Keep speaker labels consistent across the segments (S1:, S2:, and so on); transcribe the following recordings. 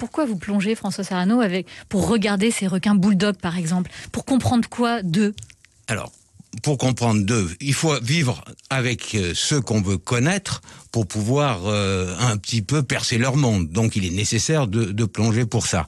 S1: Pourquoi vous plongez, François Sarano, pour regarder ces requins bulldogs, par exemple? Pour comprendre quoi d'eux?
S2: Alors, pour comprendre d'eux, il faut vivre avec ceux qu'on veut connaître pour pouvoir un petit peu percer leur monde. Donc il est nécessaire de plonger pour ça.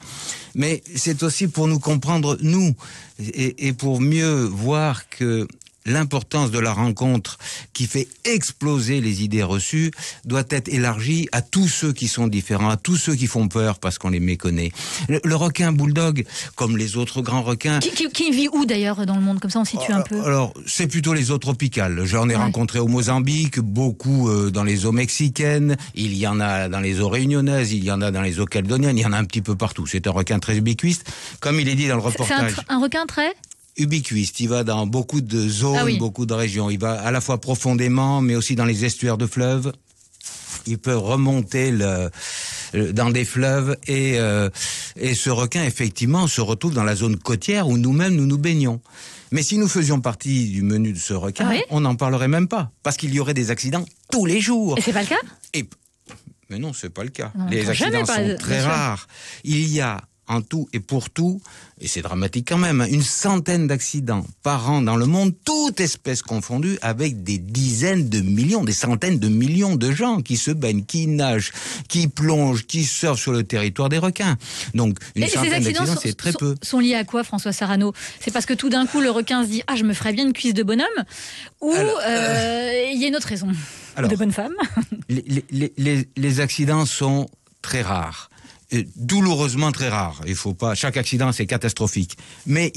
S2: Mais c'est aussi pour nous comprendre, nous, et pour mieux voir que l'importance de la rencontre qui fait exploser les idées reçues doit être élargie à tous ceux qui sont différents, à tous ceux qui font peur parce qu'on les méconnaît. Le requin bulldog, comme les autres grands requins...
S1: Qui vit où d'ailleurs dans le monde? Comme ça on situe un peu.
S2: Alors, c'est plutôt les eaux tropicales. J'en ai rencontré au Mozambique, beaucoup dans les eaux mexicaines, il y en a dans les eaux réunionnaises, il y en a dans les eaux calédoniennes, il y en a un petit peu partout. C'est un requin très ubiquiste. Comme il est dit dans le reportage...
S1: C'est un requin très...
S2: ubiquiste, il va dans beaucoup de zones, beaucoup de régions. Il va à la fois profondément, mais aussi dans les estuaires de fleuves. Il peut remonter dans des fleuves et ce requin, effectivement, se retrouve dans la zone côtière où nous-mêmes, nous nous baignons. Mais si nous faisions partie du menu de ce requin, on n'en parlerait même pas, parce qu'il y aurait des accidents tous les jours.
S1: Et c'est pas le cas ?
S2: Mais non, c'est pas le cas.
S1: Non,
S2: les accidents sont très rares. Il y a en tout et pour tout, et c'est dramatique quand même, une centaine d'accidents par an dans le monde, toute espèce confondue, avec des dizaines de millions, des centaines de millions de gens qui se baignent, qui nagent, qui plongent, qui surfent sur le territoire des requins. Donc une centaine d'accidents, c'est très peu.
S1: Sont liés à quoi, François Sarano? C'est parce que tout d'un coup, le requin se dit « Ah, je me ferais bien une cuisse de bonhomme » ou il y a une autre raison? Alors, de bonne femme.
S2: Les accidents sont très rares. Douloureusement très rare. Il faut pas. Chaque accident, c'est catastrophique. Mais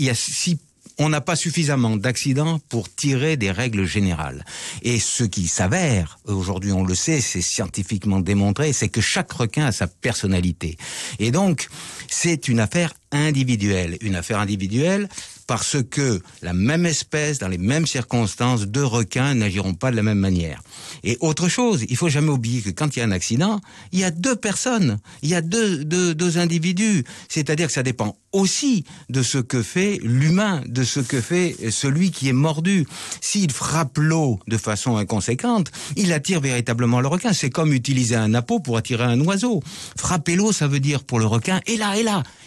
S2: on n'a pas suffisamment d'accidents pour tirer des règles générales. Et ce qui s'avère, aujourd'hui on le sait, c'est scientifiquement démontré, c'est que chaque requin a sa personnalité. Et donc, c'est une affaire individuelle. Une affaire individuelle parce que la même espèce, dans les mêmes circonstances, deux requins n'agiront pas de la même manière. Et autre chose, il faut jamais oublier que quand il y a un accident, il y a deux personnes, il y a deux individus. C'est-à-dire que ça dépend aussi de ce que fait l'humain, de ce que fait celui qui est mordu. S'il frappe l'eau de façon inconséquente, il attire véritablement le requin. C'est comme utiliser un appât pour attirer un oiseau. Frapper l'eau, ça veut dire pour le requin, et là,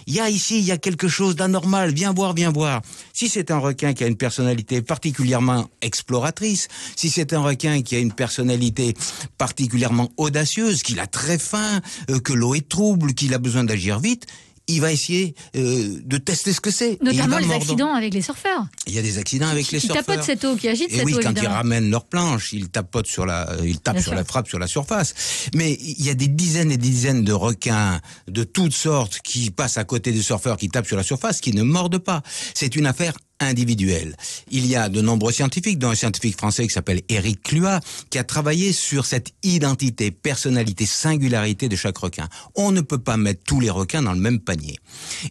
S2: il y a quelque chose d'anormal, viens voir. Si c'est un requin qui a une personnalité particulièrement exploratrice, si c'est un requin qui a une personnalité particulièrement audacieuse, qu'il a très faim, que l'eau est trouble, qu'il a besoin d'agir vite, il va essayer de tester ce que c'est.
S1: Notamment les accidents avec les surfeurs.
S2: Il y a des accidents avec les surfeurs.
S1: Ils tapotent cette eau, qui agite cette eau,
S2: quand
S1: évidemment.
S2: ils ramènent leur planche, ils tapent sur la frappe sur la surface. Mais il y a des dizaines et des dizaines de requins de toutes sortes qui passent à côté des surfeurs, qui tapent sur la surface, qui ne mordent pas. C'est une affaire individuelle. Il y a de nombreux scientifiques, dont un scientifique français qui s'appelle Éric Cluat, qui a travaillé sur cette identité, personnalité, singularité de chaque requin. On ne peut pas mettre tous les requins dans le même panier.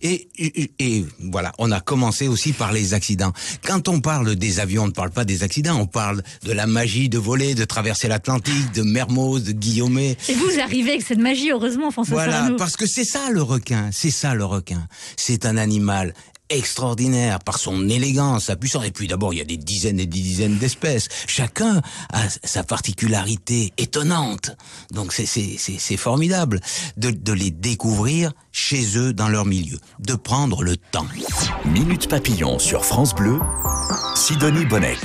S2: Et voilà, on a commencé aussi par les accidents. Quand on parle des avions, on ne parle pas des accidents, on parle de la magie de voler, de traverser l'Atlantique, de Mermoz, de Guillaumet.
S1: Et vous arrivez avec cette magie, heureusement, François Sarano.
S2: Voilà, parce que c'est ça le requin. C'est un animal extraordinaire par son élégance, sa puissance. Et puis d'abord, il y a des dizaines et des dizaines d'espèces. Chacun a sa particularité étonnante. Donc c'est formidable de les découvrir chez eux, dans leur milieu, de prendre le temps.
S3: Minute Papillon sur France Bleu, Sidonie Bonnec.